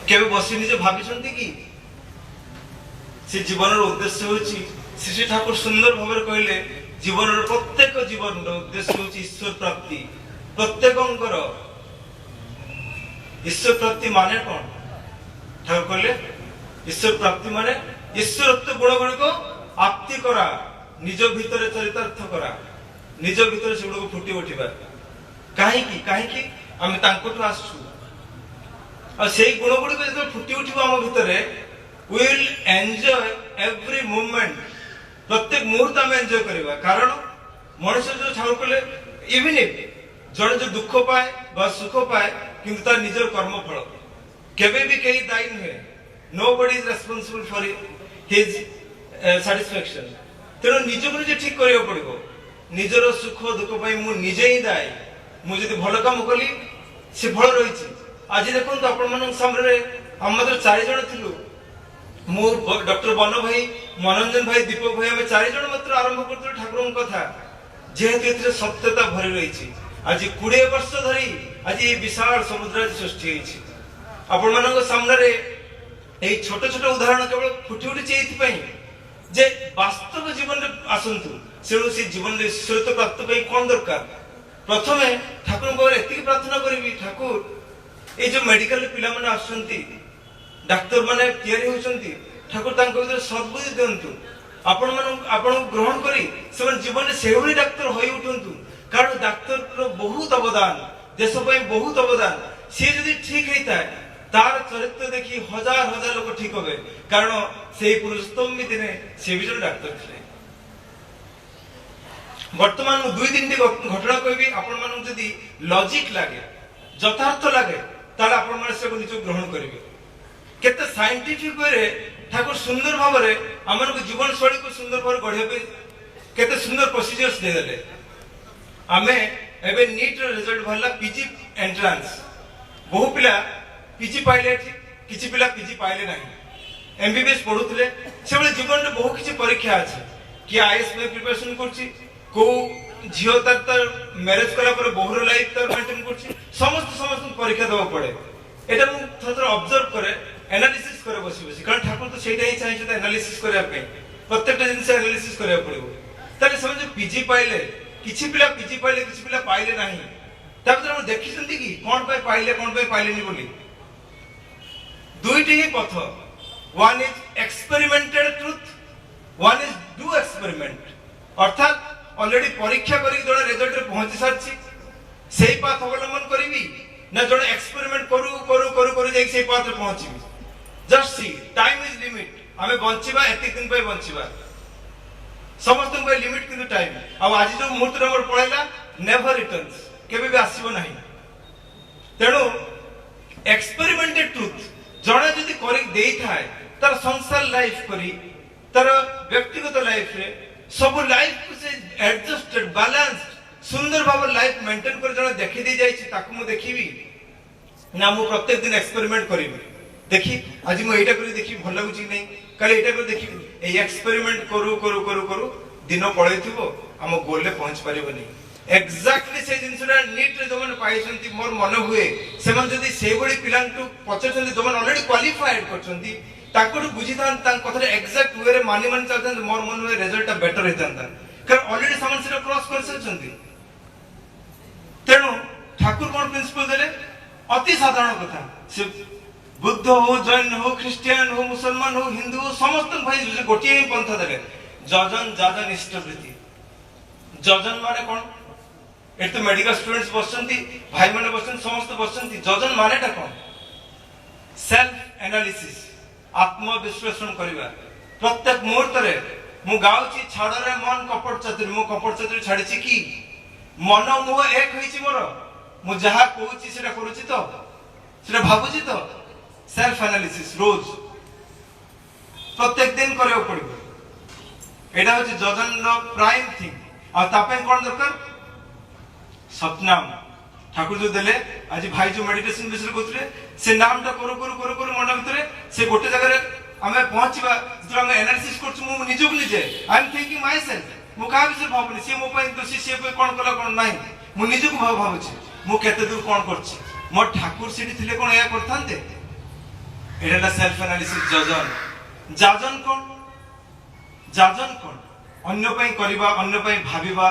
केबे बसी निजे भाबिछंती कि से जीवन उद्देश्य होची श्री ठाकुर सुंदर भाव कहले जीवन प्रत्येक जीवन उद्देश्य होची ईश्वर प्राप्ति। प्रत्येकंकर ईश्वर प्राप्ति माने कौन? ठाकुर कहले ईश्वर प्राप्ति माने ईश्वरत्व गुण गुण को आप्ति करा, निज भीतर चरितार्थ करा, निज भीतर से गुण को फुटी उठिबा। कहीं आम तांकोठु आसछु और से गुण गुण को जब फुटी उठिबा आम भीतर we will enjoy every moment, प्रत्येक मुहूर्त आम एंजॉय करबा। कारण मनुष्य जो ठाकुर कहले इवन इफ जड़े जो दुख पाए बा सुख पाए किंतु तार निजर कर्म फल केबे भी कहीं दायी नुहे। nobody is responsible for his satisfaction। तेणु निजको निजे ठीक करिया पड़िबो। निजर सुख दुख पाई मु निजे ही दायी। मु जदि भल काम कली से भल रहिछि। आज देखंतु आपण मानन सामने हम मात्र 4 जण थिलु। मु डॉक्टर बन भाई, मनोरंजन भाई, दीपक भाई, आम 4 जण मात्र आरंभ करथि ठाकुर कथा। जेहेतु एथिरे सत्यता भरी रहिछि। आज 20 वर्ष धरी आज ये विशाल समुद्र सृष्टि होइछि। आपण मानन सामने रे एई छोट छोट उदाहरण केवल फुटी उठिछि एथि जे वास्तव जीवन रे आसंतु सेणु से जीवन रे ईश्वरत्व प्राप्त पई कोन दरकार। प्रथमे ठाकुर को एतिकी प्रार्थना करिवि, ठाकुर ए जो मेडिकल पिला माने आसंती, डाक्टर माने तयारी होचंती, ठाकुर तांको भीतर सद्बुद्धि देंतु। आपण ग्रहण करी से जीवन में सेभली डाक्तर होई उठंतु। कारण डाक्तर रो बहुत अवदान, देश पई बहुत अवदान। से जदि ठीक हेता तार चरित्र देखि हजार हजार लोग ठीक होबे। कारण सेही पुरुषोत्तम दिने से भी जन डाक्तर थिले। वर्तमान 2-3 घटना कहबी आपण मानु जदि लॉजिक लागे, यथार्थ लागे, ताले आपण माने से निज ग्रहण करिवे। केते साइंटिफिक वे ठाकुर सुंदर भाव रे हमन को जीवन शैली को सुंदर भाव गढ़िया पे केते सुंदर प्रोसीजर्स दे देले। आमे एबे नीट रिजल्ट भरला पीजी एंट्रेंस। बहु पिला पीजी पाइले, किछि पिला पीजी पाइले नाही। एमबीबीएस पढुतले से बेले जीवन रे बहु किछि परीक्षा अछि कि आईएएस में प्रिपरेशन करछि, को झियो तर मैरिज कला पर बहुर लाइफ तर मेंटेन करछि। समस्त परीक्षा देबा पड़े। एटा मु थोड़ा ऑब्जर्व करे, एनालिसिस करे बसी। कारण ठाकुर तो सेटा ही चाहिए तो एनालिसिस करिया पे प्रत्येक जिनिस एनालिसिस करिया पड़िबो। ताले समझ पीजी पाइले, किछि पिला पीजी पाइले, किछि पिला पाइले नाही। तापर हम देखिसंती कि कोन पे पाइले कोन पे पाइलेनी बोली। दुईटी ही पथ, one is experimented truth, one is do experiment. अर्थात ऑलरेडी परीक्षा करी जण रिजल्ट रे पहुंची सारछि, सेही पाथ अवलंबन करिवि ना जण एक्सपेरिमेंट करू करू करू करू जाई सेही पाथ रे पहुंचीबि। Just see time is limit. आमे बंचिबा एति दिन पे बंचिबा, समस्त पे लिमिट किंतु टाइम। अब आज जो मुहूर्त रे हमर पळैला नेवर रिटर्न्स, केबे भी आसीबो नाही। तेणु एक्सपेरिमेंटेड ट्रुथ जणे जदि करि देई थाए तार संसार लाइफ करी, तार व्यक्तिगत लाइफ रे सब लाइफ को से एडजस्टेड बैलेंस्ड सुंदर भाव लाइफ मेंटेन कर जण देखि दे जाईछि। ताकू मु देखिबी ना मु प्रत्येक दिन एक्सपेरिमेंट करिवि। देखि आज मु एटा करी देखि भल लागुछि नै, काले एटा करी देखि। ए एक्सपेरिमेंट करू करू करू करू दिन पळैथिबो, हम गोल रे पहुंच परिबोनी। एक्जेक्टली से जिनसरा नीट रे जमन पाइछंती मोर मन हुए सेमन जदी सेबडी पिलांटू पचछंती जमन ऑलरेडी क्वालिफाइड करछंती ताकोड बुझितान तान कथरे एक्जेक्ट वे रे मानि मानि चलतन मोर मन हुए रिजल्ट बेटर हेतंता। कारण ऑलरेडी समन से क्रॉस कर सकछंती। तेणु ठाकुर कोन प्रिंसिपल देले अति साधारण कथा। से बुद्ध हो, जैन हो, ख्रिस्टियन हो, मुसलमान हो, हिंदू हो, समस्त भाई गोटिए ही पंथ देले। जजन जाजन इष्टवृत्ति। जजन माने कोन? एत मेडिकल स्टूडेंट्स बसचंती, भाई माने बसचंती, समस्त बसचंती। जजन मानेटा कोन? सेल्फ एनालिसिस, आत्म विश्लेषण करिबा। प्रत्येक मुहूर्त रे मु गाउची छाड़ रे मन कपट चतुर, मु कपट चतुर छाड़ीची कि मन मुह एक होईची मोर। मु जहा कहूची सेटा करूची तो, सेटा भाबुची तो। सेल्फ एनालिसिस रोज प्रत्येक दिन करियो पड़िबो। एटा होची जजन नो प्राइम थिंग। आ तापे कोन दरकार? सतनाम। ठाकुर जो देले आज भाई जो मेडिटेशन विषय कहते से नाम टा करू करू करू करू मन भीतर से गोटे जगह रे हमें पहुंचबा जो हम एनालिसिस करछु मु निजो निजे I am thinking my self मु का विषय भाबनी से मो पय दोषी से पे कोन कला कोन नाही मु निजो को भाबुछि मु केते दूर कोन करछि मोर ठाकुर सिटी थिले कोन या करथांते এটা সেলফ এনালিসিস যাজন যাজন কোন যাজন কোন অন্য পাই করিবা অন্য পাই ভাবিবা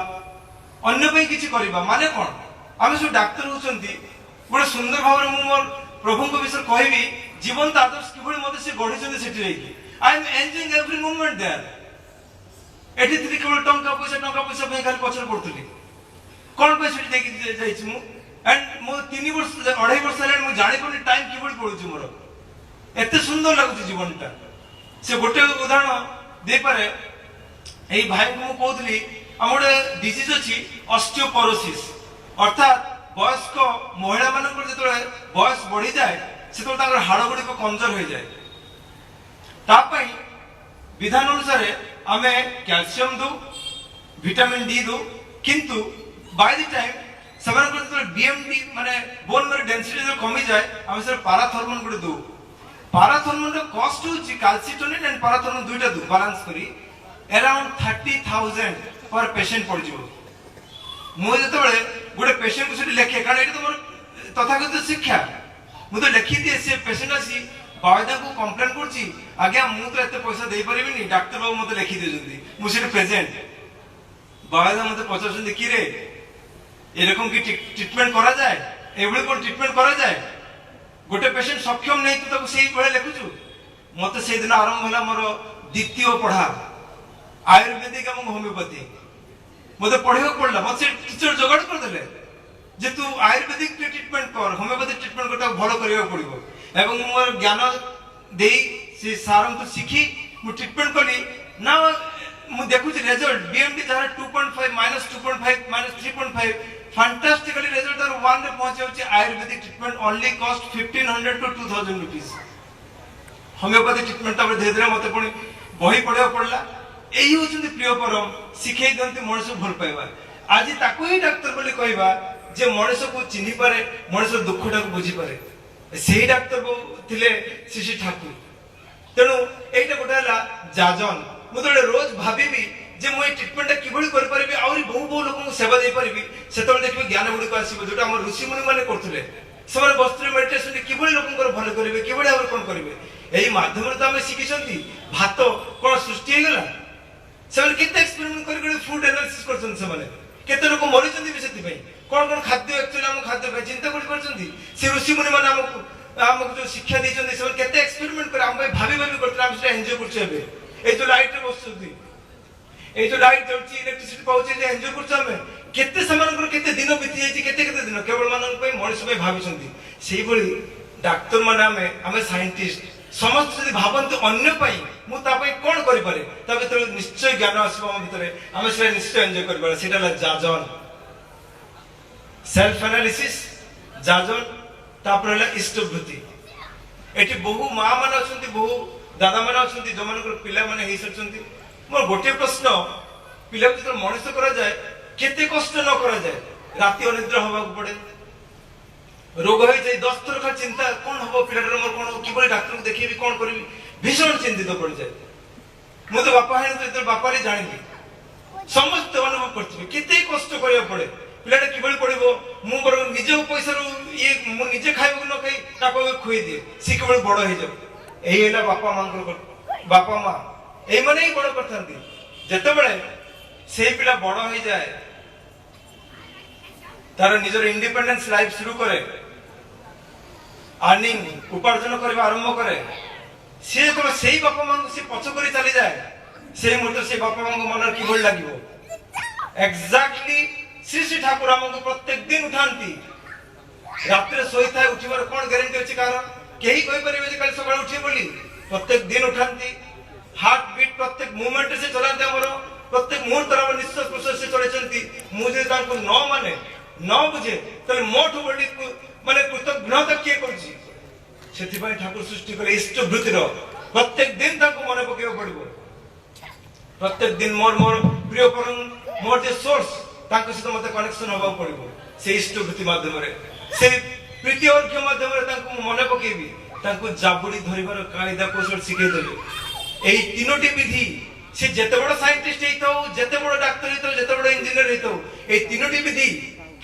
অন্য পাই কিছু করিবা মানে কোন আমি সব ডাক্তার হউচন্তি বড় সুন্দর ভাবে মু মোর প্রভুଙ୍କ বিষয় কহিবি জীবন্ত আদর্শ কিভাবে মতে সে গঢ়িଛନ୍ତି সেটি রইকি I am enjoying every moment there এটি থেকে কেবল টঙ্কা পয়সা পাই খালি পছর পড়তুলি কোন পাই সেটি দেখি যাইছি মু এন্ড মো 3 বর্ষ 2.5 বর্ষ হেলানি মু জানি কোনি টাইম কিভাবে পড়ুছি মোর এত সুন্দর লাগুଛି জীবনটা সে গোটে উদাহরণ দেই পারে এই ভাইଙ୍କୁ ମୁଁ କହୁଥିଲି ଆମର ଗୋଟେ ଡିଜିଜ ଅଛି ଅସ୍ଟିଓପୋରୋସିସ୍ ଅର୍ଥାତ୍ ବୟସ୍କ ମହିଳାମାନଙ୍କର ଯେତେବେଳେ ବୟସ ବଢିଯାଏ ସେତେବେଳେ ତାଙ୍କର ହାଡ଼ ଗୁଡ଼ିକ କମଜୋର ହୋଇଯାଏ ତା ପାଇଁ ବିଧାନ ଅନୁସାରେ ଆମେ କ୍ୟାଲସିୟମ ଦଉ ଭିଟାମିନ ଡି ଦଉ କିନ୍ତୁ ବାଇ ଦି ଟାଇମ୍ ସେମାନଙ୍କର ଯେତେବେଳେ ବିଏମଡି ମାନେ ବୋନ୍ ମେରୋ ଡେନ୍ସିଟି ଯେତେବେଳେ କମିଯାଏ ଆମେ ସେଟା ପାରାଥର୍ମୋନ ଗୋଟେ ଦଉ ପାରାଥର୍ମୋନର କଷ୍ଟ ହେଉଛି କାଲସିଟୋନିନ୍ ଏଣ୍ଡ ପାରାଥର୍ମୋନ ଦୁଇଟା ଦଉ ବାଲାନ୍ସ କରି around 30,000 पर पेशेंट पड़ जिवो मु जेतेबेले गोटे पेशेंट को सेठी लेखे कारण एटा तो मोर तथाकथित शिक्षा मु तो लिखि दिए से पेशेंट आसी बायदा को कंप्लेन करछि आज्ञा मु तो एते पैसा देई परिबिनी डॉक्टर बाबू मते लिखि देजंती मु सेठी प्रेजेंट बायदा मते पचासंती कि रे एरकम की ट्रीटमेंट करा जाए एबळे कोन ट्रीटमेंट करा जाए गोटे पेशेंट सक्षम नै तू ताको सेही पळे लिखुछु मते सेही दिन आरंभ होला मोर द्वितीय पढ़ा आयुर्वेदिक एवं होमियोपैथी मते पढ़े पड़ला मते टीचर जोगाड़ कर देले जे तू आयुर्वेदिक ट्रीटमेंट कर होमियोपैथिक ट्रीटमेंट करता भलो करियो पड़िबो एवं मोर ज्ञान देई से सारम तो सीखी मु ट्रीटमेंट कली ना मु देखु जे रिजल्ट बीएमडी जहां 2.5 -2.5 -3.5 फैंटास्टिकली रिजल्ट और 1 रे पहुंचे होची Ayurvedic treatment only cost 1500 to 2000 rupees homeopathic treatment तापर धीरे धीरे मते पुनी बही पढ़ियो पड़ला एही होचंती प्रिय परम शिखै दंती मनुष्य भल पाइबा आज ताको ही डॉक्टर बोली कहबा जे मनुष्य को चिन्हि पारे मनुष्य दुखटा को बुझी पारे सेही डॉक्टर थिले श्री ठाकुर तेनु एटा गोटाला जाजन मु तो रोज भाबिबी जे मु ट्रीटमेंट किभଳି कर परिबी आउरी बहु बहु लोक को सेवा दे परिबी सेतबे देखबी ज्ञान गुडी को आसीबो जोटा हमर ऋषि मुनि माने करथुले समान बस्त्र मेडिटेशन किभଳି लोक को भल करिवे किभଳି और कोन करिवे एही माध्यम रे त हम शिखिसंती भात कोन सृष्टि हे गेला सेवन केते एक्सपेरिमेंट कर फूड एनालिसिस करछन सेमाने केते लोक मरि जंदी बिसेति पई कोन कोन खाद्य एक्चुअली हम खाद्य पे चिंता करछंती से ऋषि मुनि माने हमको जो शिक्षा दै जंदी सेवन केते एक्सपेरिमेंट कर हम भाबी करथला हम से एन्जॉय करछबे ए जो लाइट रे बसुती ए जो लाइट जलची इलेक्ट्रिसिटी पाउची जे एन्जॉय करछ हम केते समान केते दिन बीती जाई केते केते दिन केवल मानन पे मनुष्य पे भाबिसंती सेही बळी डॉक्टर माने हमें साइंटिस्ट समस्त जदि भावंत अन्य पाई मु ता पाई कोन करि पारे तबे तो निश्चय ज्ञान आसबो हम भितरे हम से निश्चय एन्जॉय करि पारे सेटा ला जाजन सेल्फ एनालिसिस जाजन तापरला इष्टवृत्ति एठी बहु मां माने अछंती बहु दादा माने अछंती जमानकर पिला माने हेइ सरचंती मोर गोटे प्रश्न पिला जो मनुष्य करा जाए केते कष्ट न करा जाए राति अनिद्रा होबा को पड़े रोग हो जाए 10 थर का चिंता कौन हम पिलाटर मोर कौन किबळे डॉक्टर को देखिबी कौन करबी भीषण चिंतित पड़ जाए मु तो बापा है तो बापा रे जानिबी समस्त अनुभव करथिबे केते कष्ट करिया पड़े पिलाटा किबळे पड़िबो मु मोर निजे पैसा रो ये मु निजे खाइबो न खाइ ताको खुई दिए सी केबळे बड़ हो जाए एही हैला बापा मांकर बापा मां एही माने ही बड़ करथांती जतेबेले से पिला बड़ हो जाए तार निजर इंडिपेंडेंस लाइफ शुरू करे अर्निंग उपार्जन करबा आरंभ करे से को सेही बापा मां से पछ करी चली जाए से मुहूर्त से बापा मां को मन की भल लागिवो एग्जैक्टली श्री श्री ठाकुर हमको प्रत्येक दिन उठांती रात रे सोई थाए उठिबार कोन गारंटी अछि कारण केही कोइ परिबे जे कल सकाळ उठी बोली प्रत्येक दिन उठांती हार्ट बीट प्रत्येक मूवमेंट से चलाते हमरो प्रत्येक मुहूर्त रे निश्वास प्रश्वास से चलेचंती मुझे ताको न माने न बुझे तले मोठ बडी माने कृतज्ञता के करछि सेति पय ठाकुर सृष्टि करे इष्ट वृत्ति रो प्रत्येक दिन ताको मने पकेव पड़िबो प्रत्येक दिन मोर मोर प्रिय परम मोर जे सोर्स ताको से मते कनेक्शन होबा पड़िबो से इष्ट वृत्ति माध्यम रे से प्रीति अर्घ्य माध्यम रे ताको मने पकेबी ताको जाबुडी धरिबार कायदा कौशल सिखे देबे एही तीनोटी विधि से जेते बड़ साइंटिस्ट हेतो जेते बड़ डॉक्टर हेतो जेते बड़ इंजीनियर हेतो एही तीनोटी विधि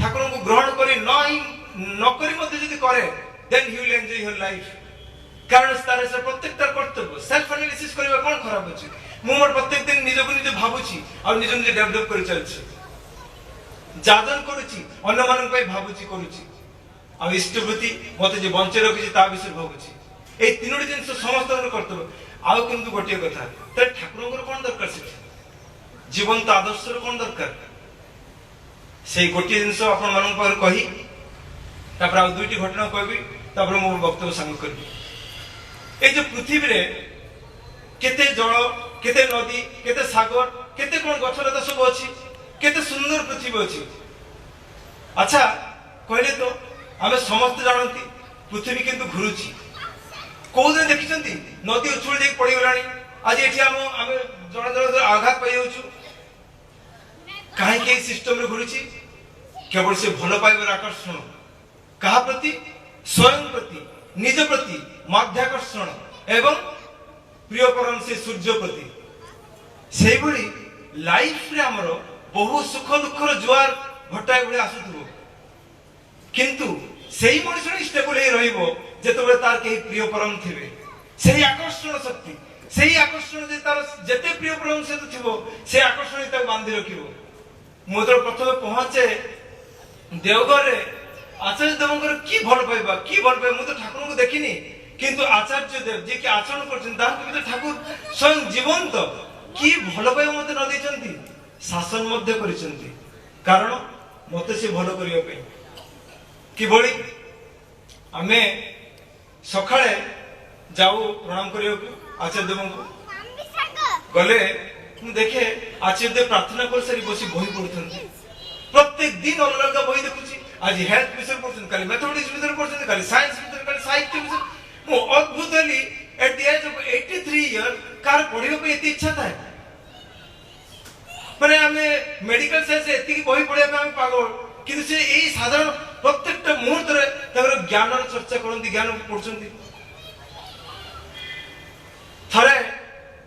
ठाकुर को ग्रहण करी न करी मते जदि करे then he will enjoy your life कारण तार से प्रत्येक तार कर्तव्य सेल्फ एनालिसिस करबा कोन खराब अछि मु मोर प्रत्येक दिन निज को निज भाबुची आ निज निज डेवलप करि चलछि जादन करूची अन्य मान पे भाबुची करूची आ इष्टवृत्ति मते जे बंचे रखिछि ता विषय भाबुची ए तीनोटी जिंस समस्त कर्तव्य आउ किंतु गोटे कथा त ठाकुर कोन दरकार से जीवंत आदर्श कोन दरकार से गोटे जिंस आपण मान पर कही तापर आ दुईटी घटना कहबी तापर मो वक्तव्य संग करबी ए जे पृथ्वी रे केते जल केते नदी केते सागर केते कोन गछलता सब अछि केते सुंदर पृथ्वी अछि अच्छा कहले तो आमे समस्त जानती पृथ्वी किंतु घुरुची को दिन देखिसंती नदी उछुल देख पड़ी गलानी आज एठी आमे जण जण आघात पाइ होछु काहे के सिस्टम रे घुरुची केवल से भलो पाइबर आकर्षण कहा प्रति स्वयं प्रति निज प्रति माध्याकर्षण एवं प्रिय परम से सूर्य प्रति से भली लाइफ रे हमरो बहु सुख दुखर जुआर घटाय भली आसुथबो किंतु सेही मनुष्य स्टेबल हे रहइबो जेतबे तार केही प्रिय परम थिबे सेही आकर्षण शक्ति सेही आकर्षण जे तार जते प्रिय परम से थिबो से आकर्षण ता बांधी रखिबो मोदर प्रथम पहुंचे देवघर रे आचार्य देवंकर की भल पाइबा की भल पाइ मु तो ठाकुर को देखिनी किंतु आचार्य देव जे कि आचरण करछन तांको भीतर ठाकुर स्वयं जीवंत की भल पाइ मते न दैचंती शासन मध्य करिसंती कारण मते से भल करिया पे कि भली आमे सखाळे जाऊ प्रणाम करियो आचार्य देव को गले मु देखे आचार्य देव प्रार्थना कर सारी बसी बही पढुथंती प्रत्येक दिन अलग अलग बही देखुची आज हेल्थ विषय पढुछन काली मैथमेटिक्स विषय पढुछन काली साइंस विषय काली साहित्य विषय मु अद्भुत हली at the age of 83 year कार पढिबो पे एती इच्छा थाए माने हमें मेडिकल साइंस एती की बही पढिया पे हम पागल किंतु से एई साधारण प्रत्येक मुहूर्त रे तकर ज्ञान चर्चा करंती ज्ञान पढुछंती थरे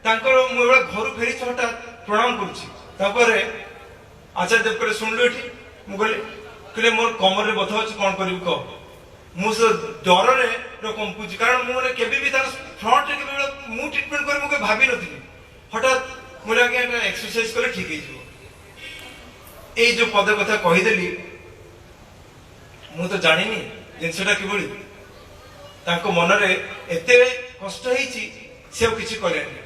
तांकर मु एबा घर फेरी छटा प्रणाम करूची तापरे आचार्य देव करे सुनलो एठी मु कहले मोर कमर रे बथा अछि कोन करिब को मु से डर रे कंपुची कारण मु रे केबे भी तार फ्रंट रे केबे मु ट्रीटमेंट करे मु के भाबी नथि हठात मु लागे एटा एक्सरसाइज करे ठीक हे जो ए जो पद कथा कहि देली मु तो जानिनी जिनसटा किबळी तांको मन रे एते कष्ट हेची से किछि करेनी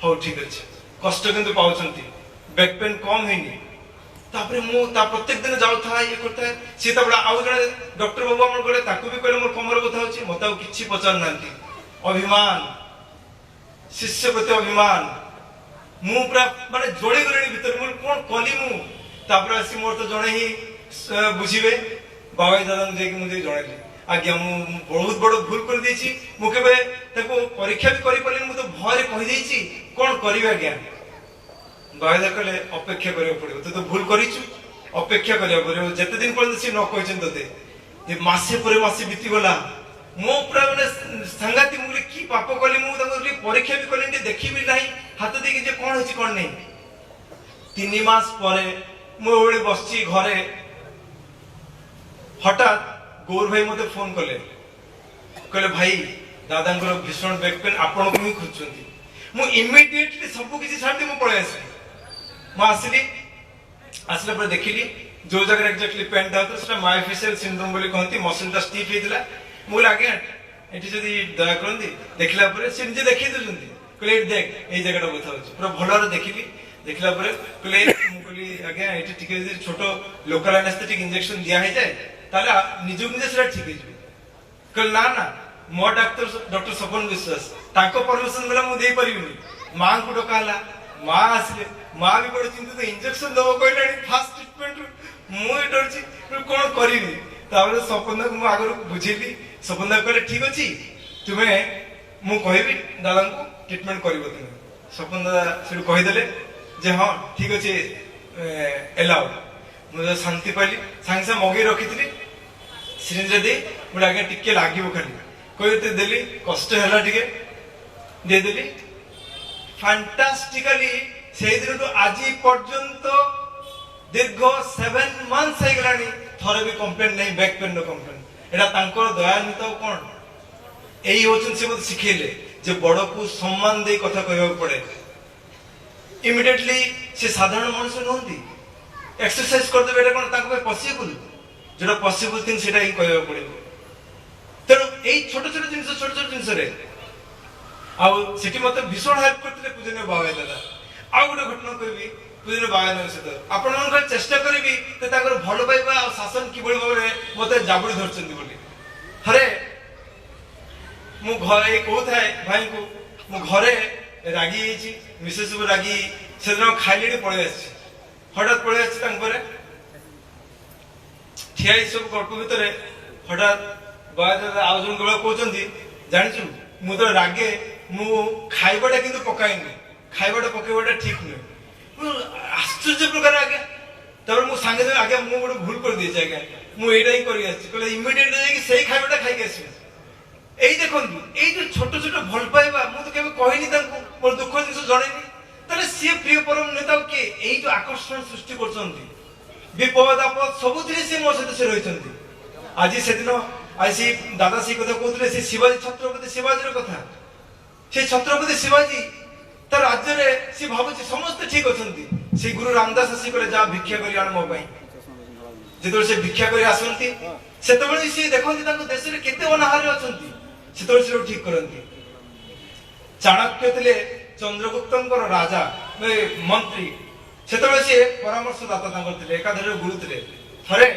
हो ठीक अछि कष्ट किंतु पाउछंती बैक पेन कम हेनी तापरे मु ता प्रत्येक दिन जाउ था ये करता से तबडा आउ जने डॉक्टर बाबू हमर गले ताकू भी कहले मोर कमर बथा होची मता किछि पचार नांती अभिमान शिष्य प्रति अभिमान मु पूरा माने जोड़ी गलेनी भीतर मु कोन कली मु तापरे आसी मोर तो जणे ही बुझिबे बाबा दादा जे कि मुझे जणैली आज्ञा मु बहुत बड़ भूल कर देछि मु केबे ताको परीक्षा भी करि परलिन मु तो भय रे कहि देछि कोन करिवे आज्ञा बायदा कले अपेक्षा करियो पड़ियो तो भूल करिछु अपेक्षा करियो पड़ियो जते दिन पर्यंत से न कहछन तते जे मासे परे मासे बीती गला मो पूरा माने संगाती मुले की पाप कली मु ताको परीक्षा भी कलिन देखि भी नाही हाथ देखि जे कोन होछि कोन नै 3 मास परे मु ओळे बसची घरे हठात गौर भाई मते फोन कले कहले भाई दादांकर भीषण बैक पेन आपण को ही खुचंती मु इमीडिएटली सब किछि छाडी मु पळे आसी मु आसली आसला पर देखिली जो जगह एक्जेक्टली पेन था तो सेटा मायोफेशियल सिंड्रोम बोली कहंती मसल ता स्टिफ हेतिला मु लागे एठी जदी दया करंती देखला पर से निजे देखि दउजंती कहले देख ए जगहटा बता होछि पूरा भलो रे देखिली देखला पर कहले मु कहली आगे एठी ठीक है छोटो लोकल एनेस्थेटिक इंजेक्शन दिया है जाय ताला निजु निजे सेटा ठीक है कहले ना ना मो डॉक्टर सपन विश्वास ताको परमिशन मिला मु देई परिबिनी मां को डकाला मां आसले मां भी बड़ चिंतित इंजेक्शन दबो कहलानी फास्ट ट्रीटमेंट मु डरची कोन करिनी ताबरे सपन मु आगर बुझिली सपन कहले ठीक अछि तुमे मु कहबी दादा को ट्रीटमेंट करबो तुमे सपन दादा से कहि देले जे हां ठीक अछि एलाउ मु शांति पाइली सांगे से मगे रखितली सिरिंज दे मु लागे टिके लागिबो खाली कहते देली कष्ट हैला टिके दे देली फैंटास्टिकली से दिन तो आज पर्यंत दीर्घ 7 मंथ्स है गलानी थरे भी कंप्लेंट नहीं बैक पेन नो कंप्लेंट एटा तांकर दयान्वित कोन यही होचन से मते सिखेले जे बड़ को सम्मान दे कथा कहबा पड़े इमिडिएटली से साधारण मनुष्य नहंती एक्सरसाइज कर देबे कोन ताको पे पॉसिबल जेटा पॉसिबल थिंग सेटा ही कहबा पड़े तेणु एई छोट छोट जिंस रे आ सेठी मते भीषण हेल्प करथिले पूजनीय बाबा दादा आ गोटे घटना कहबी पूजनीय बाबा दादा सहित आपण मन चेष्टा करबी ते ताकर भलो पाइबा आ शासन किबळी भाबरे मते जाबुडी धरचंदी बोली हरे मु घरे कहूए भाई को मु घरे रागी मिसेस रागी से दिन खाइले पलि हठात पलि ठिया सब गल्प भितर हठात बाबा आउ जन केवल कहते जाचु मुझे रागे मु खाइबाटा कि पकाइनि खाइबाटा पकईबाटा ठीक नुहे आश्चर्य प्रकार आज्ञा तब मुझे सांगे आज्ञा मुझे गोटे भूल कर देছি आज्ञा मुझे ही कर इमिडिएटली से खाइबाटा खाई आसबि এই দেখন্তু এই যে ছোট ছোট ভাল পাইবা মু তো কেবে কহিনি তাଙ୍କୁ মোর দুঃখ জিনিস জଣେନି তাহলে সে প্রিয় পরম নেতা কে এই যে আকর্ষণ সৃষ্টি করছন্তি বিপদ আপদ ସବୁଥିରେ সে ମୋ ସହିତ ସେ ରହିଛନ୍ତି ଆଜି ସେଦିନ ଆସି ଦାଦା ସେ କଥା କହୁଥିଲେ ସେ ଶିବାଜୀ ଛତ୍ରପତି ଶିବାଜୀର କଥା ସେ ଛତ୍ରପତି ଶିବାଜୀ ତା ରାଜ୍ୟରେ ସେ ଭାବୁଛି ସମସ୍ତେ ଠିକ ଅଛନ୍ତି ସେ ଗୁରୁ ରାମଦାସ ଆସି କହିଲେ ଯା ଭିକ୍ଷା କରି ଆଣ ମୋ ପାଇଁ ଯେତେବେଳେ ସେ ଭିକ୍ଷା କରି ଆସନ୍ତି ସେତେବେଳେ ସେ ଦେଖନ୍ତି ତାଙ୍କ ଦେଶରେ କେତେ ଅନାହାର୍ୟ ଅଛନ୍ତି ସେତେବେଳେ ସେ ଠିକ କରନ୍ତି ଚାଣକ୍ୟ ଥିଲେ ଚନ୍ଦ୍ରଗୁପ୍ତଙ୍କର ରାଜା ମନ୍ତ୍ରୀ ସେତେବେଳେ ସେ ପରାମର୍ଶଦାତା ତାଙ୍କର ଥିଲେ ଏକାଧାରରେ ଗୁରୁ ଥିଲେ ଥରେ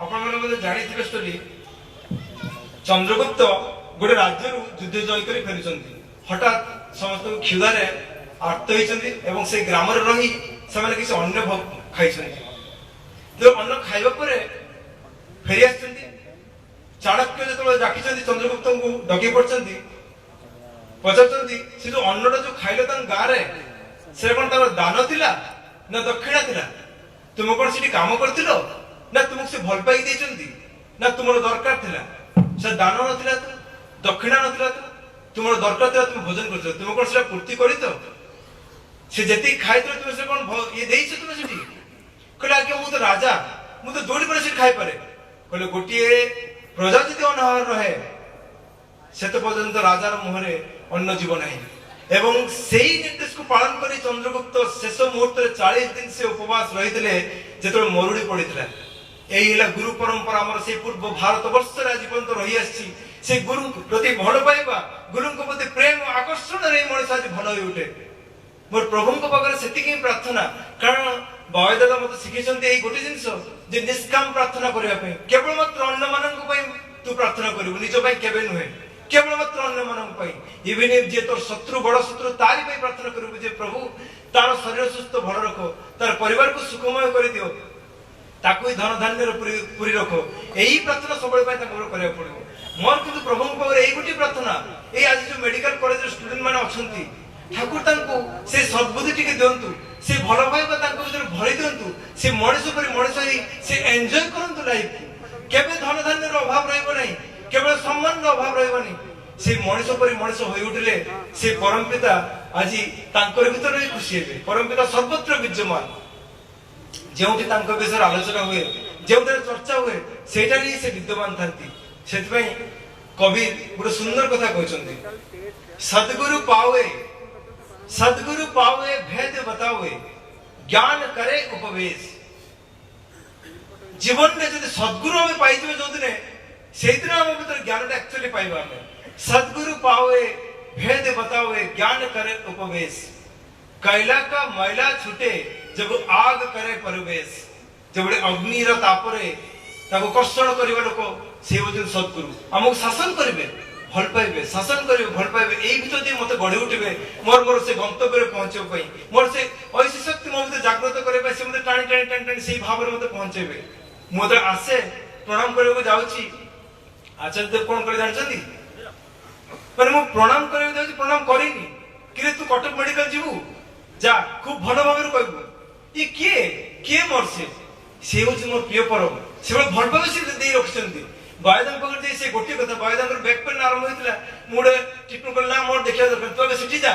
ଆପଣମାନେ ମଧ୍ୟ ଜାଣିଥିବେ ଷ୍ଟୋରି ଚନ୍ଦ୍ରଗୁପ୍ତ ଗୋଟେ ରାଜ୍ୟରୁ ଯୁଦ୍ଧ ଜୟ କରି ଫେରିଛନ୍ତି ହଠାତ୍ ସମସ୍ତଙ୍କୁ କ୍ଷୁଧାରେ ଆର୍ତ୍ତ ହୋଇଛନ୍ତି ଏବଂ ସେ ଗ୍ରାମରେ ରହି ସେମାନେ କିଛି ଅନ୍ନ ଖାଇଛନ୍ତି ଅନ୍ନ ଖାଇବା ପରେ ଫେରି ଆସିଛନ୍ତି ଚାଣକ୍ୟ ଯେତେବେଳେ ଡାକିଛନ୍ତି ଚନ୍ଦ୍ରଗୁପ୍ତଙ୍କୁ ଡକେଇ ପଡିଛନ୍ତି ପଚାରୁଛନ୍ତି ସେ ଯୋଉ ଅନ୍ନଟା ଯୋଉ ଖାଇଲ ତାଙ୍କ ଗାଁରେ ସେ କଣ ତାଙ୍କର ଦାନ ଥିଲା ନା ଦକ୍ଷିଣା ଥିଲା ତୁମେ କଣ ସେଠି କାମ କରିଥିଲ ନା ତୁମକୁ ସେ ଭଲ ପାଇ ଦେଇଛନ୍ତି ନା ତୁମର ଦରକାର ଥିଲା ସେ ଦାନ ନଥିଲା ତ ଦକ୍ଷିଣା ନଥିଲା ତ ତୁମର ଦରକାର ଥିଲା ତୁମେ ଭୋଜନ କରିଥିଲ ତୁମେ କଣ ସେଟା ପୂର୍ତ୍ତି କରିଛ ସେ ଯେତିକି ଖାଇଥିଲ ତୁମେ ସେ କଣ ଇଏ ଦେଇଛ ତୁମେ ସେଠି କହିଲେ ଆଜ୍ଞା ମୁଁ ତ ରାଜା ମୁଁ ତ ଦୌଡ଼ି ପରେ ସେଠି ଖାଇପାରେ କହିଲେ ଗୋଟିଏ प्रजा यदि अनाहार रहे से पर्यंत राजार मुहरे अन्न जीव ना एवं से निर्देश को पालन कर चंद्रगुप्त शेष मुहूर्त 40 दिन से उपवास रही जो मरुड़ी पड़ता यही गुरु परंपरा आम से पूर्व भारत वर्ष आज पर्यंत रही आसी गुरु प्रति भल पाइबा गुरु प्रति प्रेम आकर्षण मनीष आज भल हो उठे मोर प्रभु पाखे से प्रार्थना कारण बाबा दादा मत शिखी गोटे जिन निष्काम प्रार्थना करने केवल मात्र अन्य मान तू प्रार्थना करू निज केवे नुहे केवल मात्र अन्य मान इवन जे तोर शत्रु बड़ शत्रु तारी प्रार्थना करू जे प्रभु तार शरीर सुस्थ भल रख तार परिवार को सुखमय कर दियो ताकू धन धान्य पूरी रख यही प्रार्थना सब करा पड़ो मोर कि प्रभु यही गोटे प्रार्थना ये आज जो मेडिकल कॉलेज स्टूडेंट मैंने अच्छा ठाकुर से सद्बुद्धि टिके दिंतु से भल पाइबा भर दिंतु से मनीष पर मनीष से एंजॉय करंतु लाइफ केबे धन धान्य अभाव रहइबो नहीं केवल सम्मान अभाव रहइबो नहीं से मनीष पर मनीष होई उठले से परमपिता आज तांकर भीतर ही खुशी हेबे परमपिता सर्वत्र विद्यमान जेउठी तांको विषय आलोचना हुए जेउठी चर्चा हुए सेटा ही से विद्यमान थांती सेति पई कवि गोटे सुंदर कथा कहउछन्ती सद्गुरु पावे भेद बतावे ज्ञान करे उपवेश जीवन में जब सद्गुरु हमें पाई जो दिन से दिन हम भीतर ज्ञान एक्चुअली पाइबा हमें सद्गुरु पावे भेद बतावे ज्ञान करे उपवेश कैला का मैला छूटे जब आग करे परिवेश जब अग्नि तापरे ताको कर्षण करबा लोक से होजन सद्गुरु हमको शासन करिवे भल पाइबे शासन करिवे भल पाइबे एई भीतर जे मते गढी उठिबे मोर मोर से गंतव्य पहुंचे पई मोर से ऐसी शक्ति मते जागृत करबे से मते टाणी से भाव रे मते पहुंचेबे मोते आसे प्रणाम करबो जाउची आचार्य देव कोन करे जानछंती पर मु प्रणाम करबो जाउची प्रणाम करिनी किरे तू कटक मेडिकल जीवु जा खूब भल भाव रे कहबो ई के मोर से होची मोर प्रिय परम से भल पावे से दे रखछंती बायदान पकड़ से गोटे कथा बायदान बैक पेन आरंभ होता मुझे ट्रिटमेंट करना मोर देखा दरकार तू आगे सेठी जा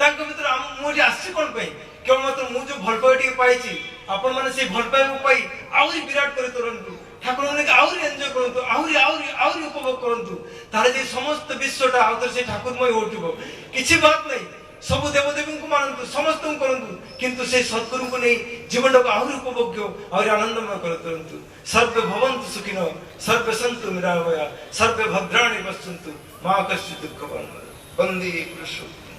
भर मुझे आसी कौन केवल मात्र मुझे भल पाई पाई आपण मैंने से भल पाइबा पाई आहरी विराट कर तोरंतु ठाकुर मैंने आहरी एंजॉय करंतु आहरी आहरी आहरी उपभोग करंतु तारे जे समस्त विश्वटा आउतर से ठाकुरमय उठिबो किछि बात नहीं सब देवदेवी को मानतु समस्त करंतु किंतु से सद्गुरु को नहीं जीवन को आहरी उपभोग्य और आनंदमय करतु सर्वे भवन्तु सुखिनो सर्वे सन्तु निरामया सर्वे भद्राणि पश्यन्तु मा कश्चित् दुःखं वन्दे पुरुषोत्तमम्।